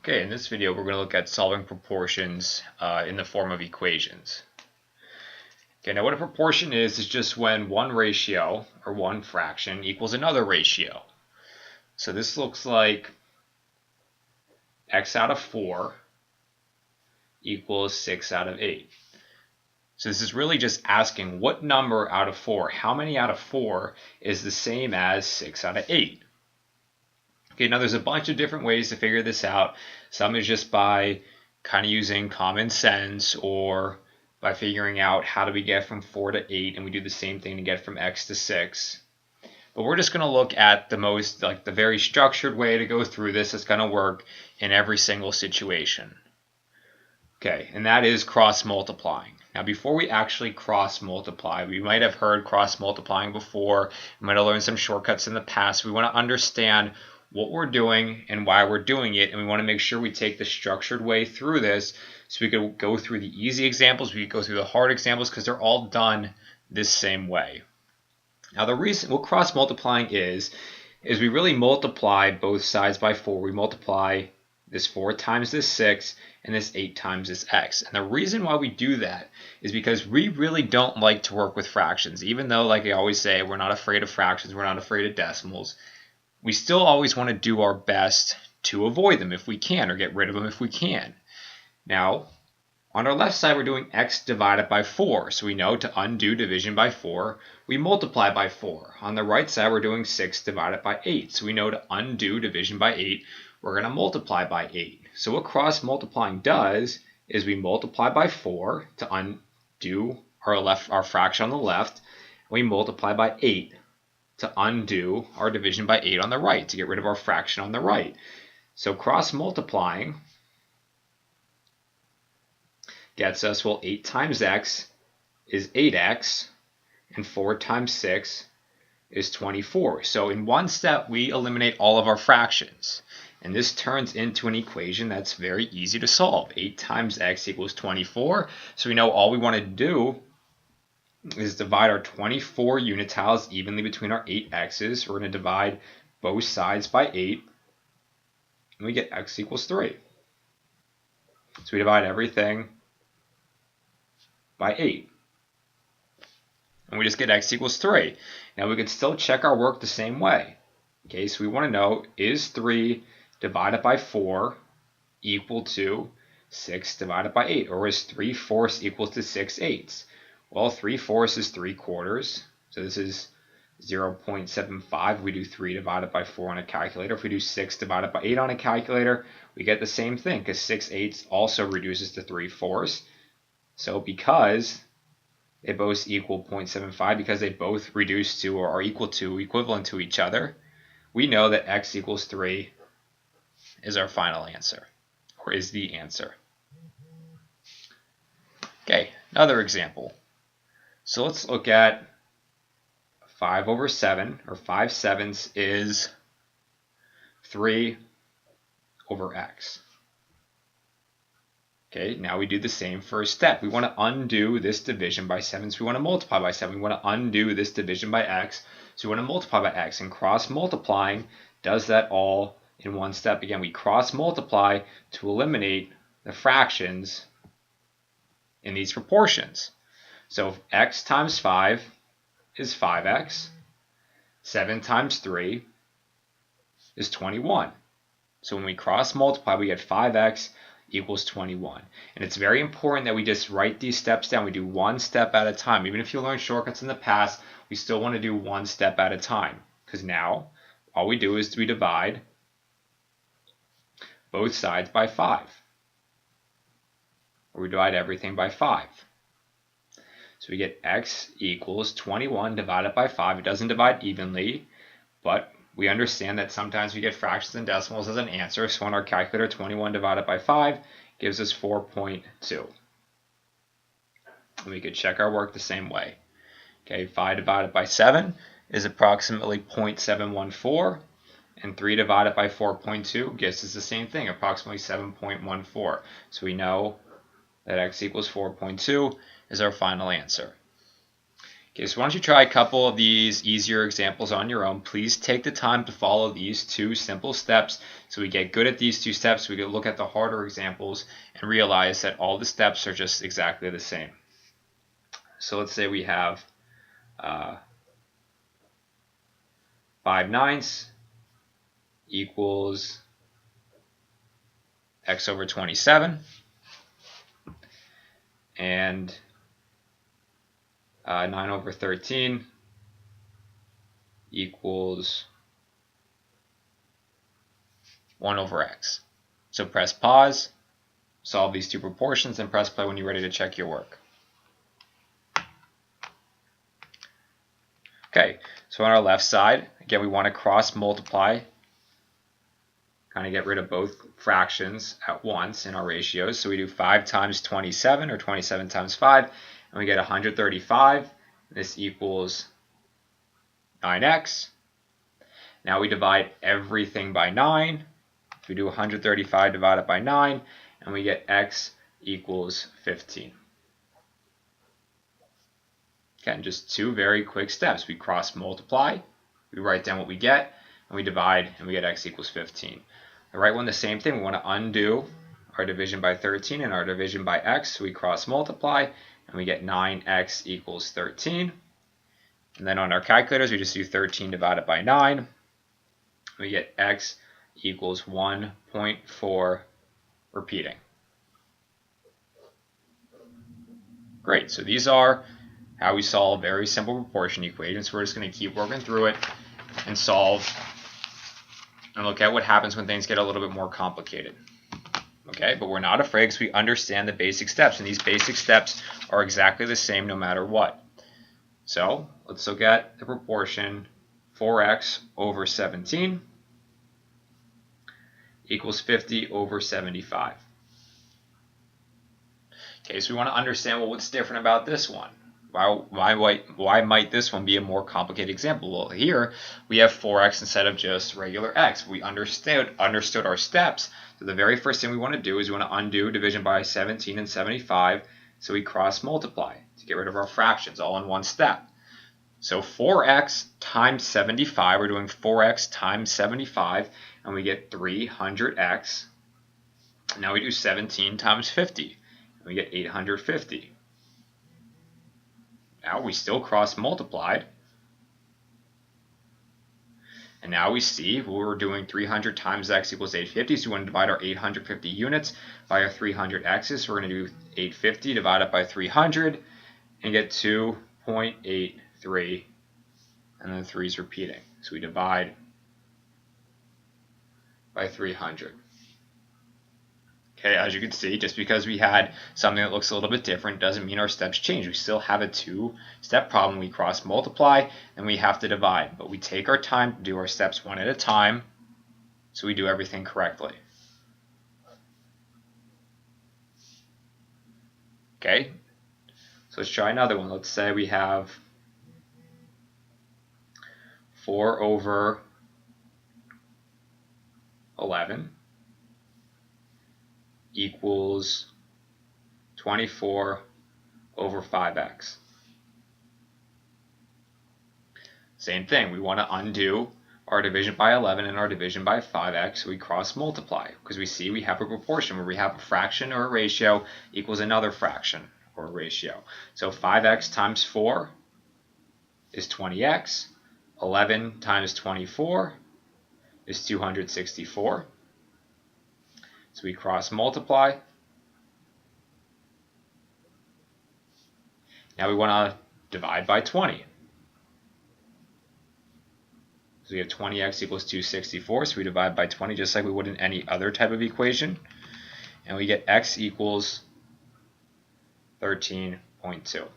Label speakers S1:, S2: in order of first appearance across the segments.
S1: Okay, in this video we're going to look at solving proportions in the form of equations. Okay, now what a proportion is just when one ratio or one fraction equals another ratio. So this looks like x out of 4 equals 6 out of 8. So this is really just asking what number out of 4, how many out of 4 is the same as 6 out of 8. Okay, now there's a bunch of different ways to figure this out. Some is just by kind of using common sense, or by figuring out how do we get from 4 to 8, and we do the same thing to get from x to 6. But we're just going to look at the very structured way to go through this that's going to work in every single situation. Okay, and that is cross multiplying. Now before we actually cross multiply, we might have heard cross multiplying before, we might have learned some shortcuts in the past. We want to understand what we're doing and why we're doing it, and we want to make sure we take the structured way through this so we could go through the easy examples, we could go through the hard examples, because they're all done this same way. Now the reason what cross multiplying is we really multiply both sides by 4. We multiply this 4 times this 6 and this 8 times this x. And the reason why we do that is because we really don't like to work with fractions. Even though, like I always say, we're not afraid of fractions, we're not afraid of decimals, we still always want to do our best to avoid them if we can, or get rid of them if we can. Now, on our left side, we're doing x divided by 4. So we know to undo division by 4, we multiply by 4. On the right side, we're doing 6 divided by 8. So we know to undo division by 8, we're going to multiply by 8. So what cross multiplying does is we multiply by 4 to undo our fraction on the left, and we multiply by 8 to undo our division by 8 on the right, to get rid of our fraction on the right. So cross multiplying gets us, well, 8 times x is 8x, and 4 times 6 is 24. So in one step, we eliminate all of our fractions. And this turns into an equation that's very easy to solve. 8 times x equals 24. So we know all we want to do is divide our 24 unitiles evenly between our 8 x's. We're going to divide both sides by 8, and we get x equals 3. So we divide everything by 8, and we just get x equals 3. Now we could still check our work the same way. Okay, so we want to know, is 3 divided by 4 equal to 6 divided by 8, or is 3/4 equal to 6/8? Well, 3/4 is 3/4, so this is 0.75. We do 3 divided by 4 on a calculator. If we do 6 divided by 8 on a calculator, we get the same thing, because 6/8 also reduces to 3/4. So because they both equal 0.75, because they both reduce to or are equivalent to each other, we know that x equals 3 is our final answer, or is the answer. Okay, another example. So let's look at 5 over 7, or 5/7 is 3 over x. Okay, now we do the same first step. We want to undo this division by 7, so we want to multiply by 7. We want to undo this division by x, so we want to multiply by x. And cross multiplying does that all in one step. Again, we cross multiply to eliminate the fractions in these proportions. So x times 5 is 5x. 7 times 3 is 21. So when we cross multiply, we get 5x equals 21. And it's very important that we just write these steps down. We do one step at a time. Even if you learned shortcuts in the past, we still want to do one step at a time, because now all we do is we divide both sides by 5. Or we divide everything by 5. So we get x equals 21 divided by 5. It doesn't divide evenly, but we understand that sometimes we get fractions and decimals as an answer. So on our calculator, 21 divided by 5 gives us 4.2. And we could check our work the same way. Okay, 5 divided by 7 is approximately 0.714. And 3 divided by 4.2 gives us the same thing, approximately 7.14. So we know that x equals 4.2 is our final answer. Okay, so why don't you try a couple of these easier examples on your own. Please take the time to follow these two simple steps so we get good at these two steps. We can look at the harder examples and realize that all the steps are just exactly the same. So let's say we have 5/9 equals x over 27, and 9 over 13 equals 1 over x. So press pause, solve these two proportions, and press play when you're ready to check your work. Okay, so on our left side, again, we want to cross multiply, kind of get rid of both fractions at once in our ratios. So we do 5 times 27, or 27 times 5, and we get 135. This equals 9x. Now we divide everything by 9. We do 135 divided by 9, and we get x equals 15. Again, just two very quick steps. We cross multiply, we write down what we get, and we divide, and we get x equals 15. The right one, the same thing. We want to undo our division by 13 and our division by x. So we cross multiply, and we get 9x equals 13. And then on our calculators, we just do 13 divided by 9. We get x equals 1.4 repeating. Great, so these are how we solve very simple proportion equations. We're just going to keep working through it and solve and look at what happens when things get a little bit more complicated. Okay, but we're not afraid because we understand the basic steps, and these basic steps are exactly the same no matter what. So let's look at the proportion 4x over 17 equals 50 over 75. Okay, so we want to understand, well, what's different about this one? Why might this one be a more complicated example? Well, here we have 4x instead of just regular x. We understood our steps. So the very first thing we want to do is we want to undo division by 17 and 75. So we cross multiply to get rid of our fractions all in one step. So 4x times 75, we're doing 4x times 75, and we get 300x. Now we do 17 times 50, and we get 850. Now we still cross multiplied. And now we see we're doing 300 times x equals 850. So we want to divide our 850 units by our 300x's. So we're going to do 850 divided by 300 and get 2.83. And then 3 is repeating. So we divide by 300. Okay, as you can see, just because we had something that looks a little bit different doesn't mean our steps change. We still have a two-step problem. We cross multiply and we have to divide, but we take our time to do our steps one at a time so we do everything correctly. Okay, so let's try another one. Let's say we have 4 over 11 equals 24 over 5x. Same thing, we want to undo our division by 11 and our division by 5x, so we cross multiply because we see we have a proportion where we have a fraction or a ratio equals another fraction or a ratio. So 5x times 4 is 20x, 11 times 24 is 264. So we cross multiply. Now we want to divide by 20. So we have 20x equals 264. So we divide by 20 just like we would in any other type of equation. And we get x equals 13.2.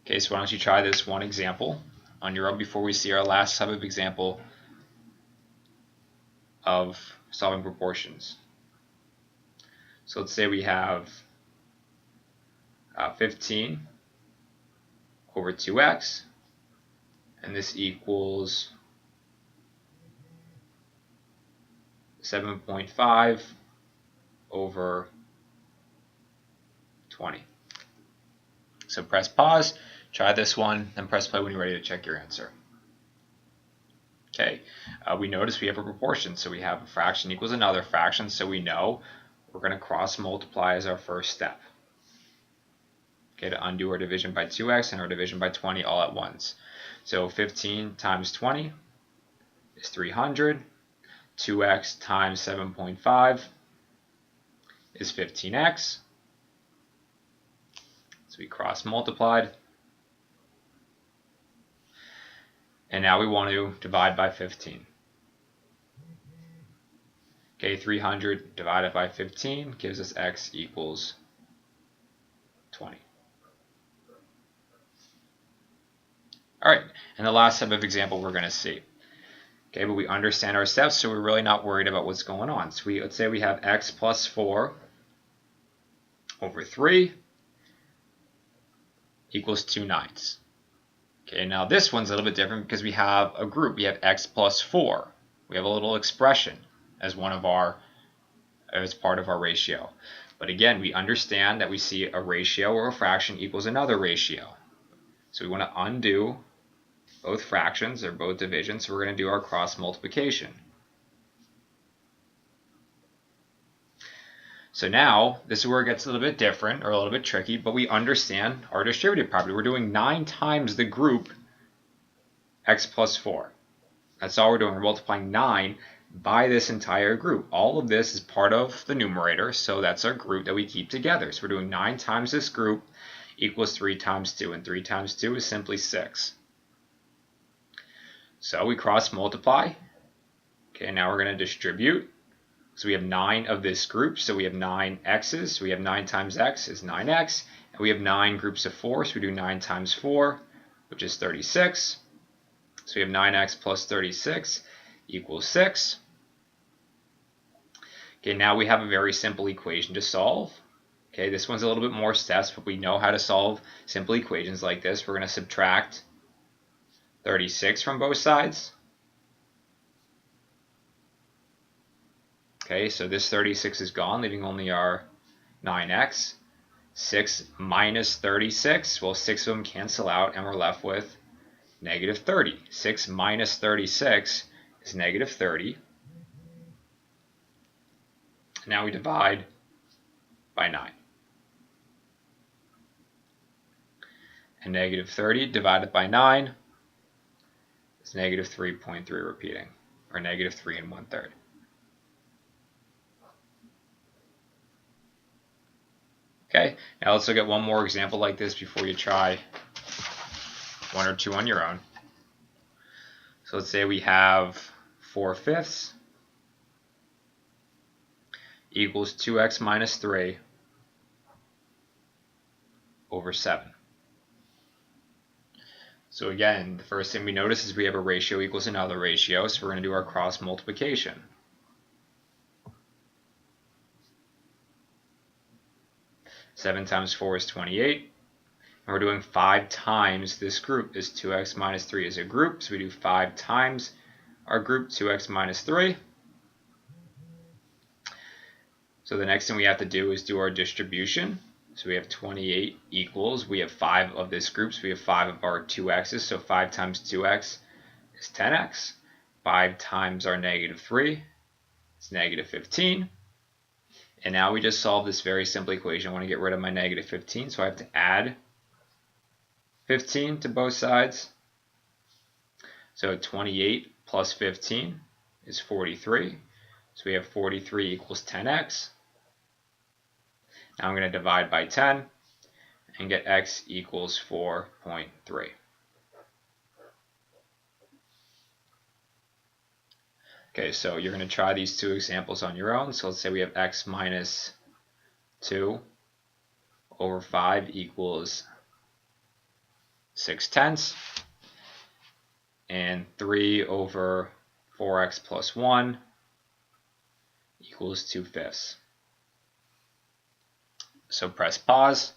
S1: Okay, so why don't you try this one example on your own before we see our last type of example of solving proportions. So let's say we have 15 over 2x, and this equals 7.5 over 20. So press pause, try this one, then press play when you're ready to check your answer. Okay, we notice we have a proportion, so we have a fraction equals another fraction, so we know we're going to cross multiply as our first step. Okay, to undo our division by 2x and our division by 20 all at once. So 15 times 20 is 300. 2x times 7.5 is 15x. So we cross multiplied. And now we want to divide by 15. Okay, 300 divided by 15 gives us x equals 20. All right, and the last type of example we're going to see. Okay, but we understand our steps, so we're really not worried about what's going on. So let's say we have x plus 4 over 3 equals 2/9. Okay, now this one's a little bit different because we have a group. We have x plus 4. We have a little expression as part of our ratio. But again, we understand that we see a ratio or a fraction equals another ratio. So we want to undo both fractions or both divisions, so we're going to do our cross multiplication. So now, this is where it gets a little bit different or a little bit tricky, but we understand our distributive property. We're doing 9 times the group x plus 4. That's all we're doing. We're multiplying 9 by this entire group. All of this is part of the numerator, so that's our group that we keep together. So we're doing 9 times this group equals 3 times 2, and 3 times 2 is simply 6. So we cross multiply. Okay, now we're going to distribute. So we have 9 of this group, so we have 9 x's. So we have 9 times x is 9x. And we have 9 groups of 4, so we do 9 times 4, which is 36. So we have 9x plus 36 equals 6. Okay, now we have a very simple equation to solve. Okay, this one's a little bit more steps, but we know how to solve simple equations like this. We're going to subtract 36 from both sides. Okay, so this 36 is gone, leaving only our 9x. 6 minus 36, well, 6 of them cancel out, and we're left with negative 30. 6 minus 36 is negative 30. Now we divide by 9. And negative 30 divided by 9 is negative 3.3 repeating, or negative 3 1/3. Okay, now let's look at one more example like this before you try one or two on your own. So let's say we have 4/5 equals 2x minus 3 over 7. So again, the first thing we notice is we have a ratio equals another ratio, so we're going to do our cross multiplication. Seven times 4 is 28. And we're doing 5 times this group. This 2x minus 3 is a group, so we do 5 times our group, 2x minus 3. So the next thing we have to do is do our distribution. So we have 28 equals, we have 5 of this group, so we have 5 of our 2x's, so 5 times 2x is 10x. 5 times our negative 3 is negative 15. And now we just solve this very simple equation. I want to get rid of my negative 15, so I have to add 15 to both sides. So 28 plus 15 is 43. So we have 43 equals 10x. Now I'm going to divide by 10 and get x equals 4.3. Okay, so you're going to try these two examples on your own. So let's say we have x minus 2 over 5 equals 6/10, and 3 over 4x plus 1 equals 2/5. So press pause,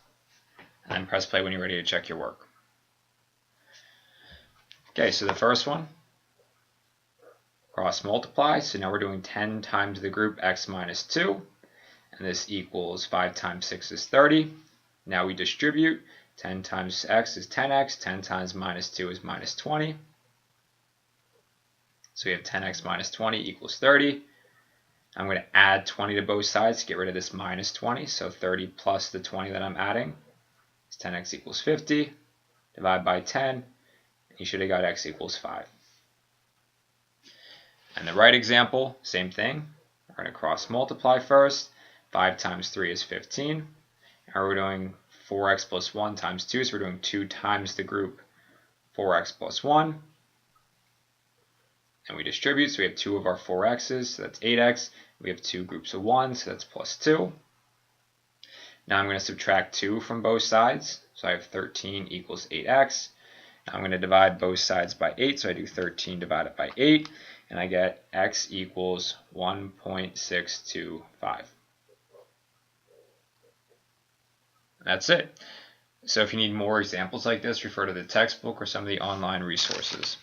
S1: and then press play when you're ready to check your work. Okay, so the first one, cross multiply. So now we're doing 10 times the group x minus 2. and this equals 5 times 6 is 30. Now we distribute. 10 times x is 10x, 10 times minus 2 is minus 20. So we have 10x minus 20 equals 30. I'm going to add 20 to both sides to get rid of this minus 20. So 30 plus the 20 that I'm adding is 10x equals 50. Divide by 10. You should have got x equals 5. And the right example, same thing. We're going to cross multiply first. 5 times 3 is 15. And we're doing 4x plus 1 times 2, so we're doing 2 times the group 4x plus 1. And we distribute, so we have 2 of our 4x's, so that's 8x. We have 2 groups of 1, so that's plus 2. Now I'm going to subtract 2 from both sides, so I have 13 equals 8x. Now I'm going to divide both sides by 8, so I do 13 divided by 8, and I get x equals 1.625. That's it. So if you need more examples like this, refer to the textbook or some of the online resources.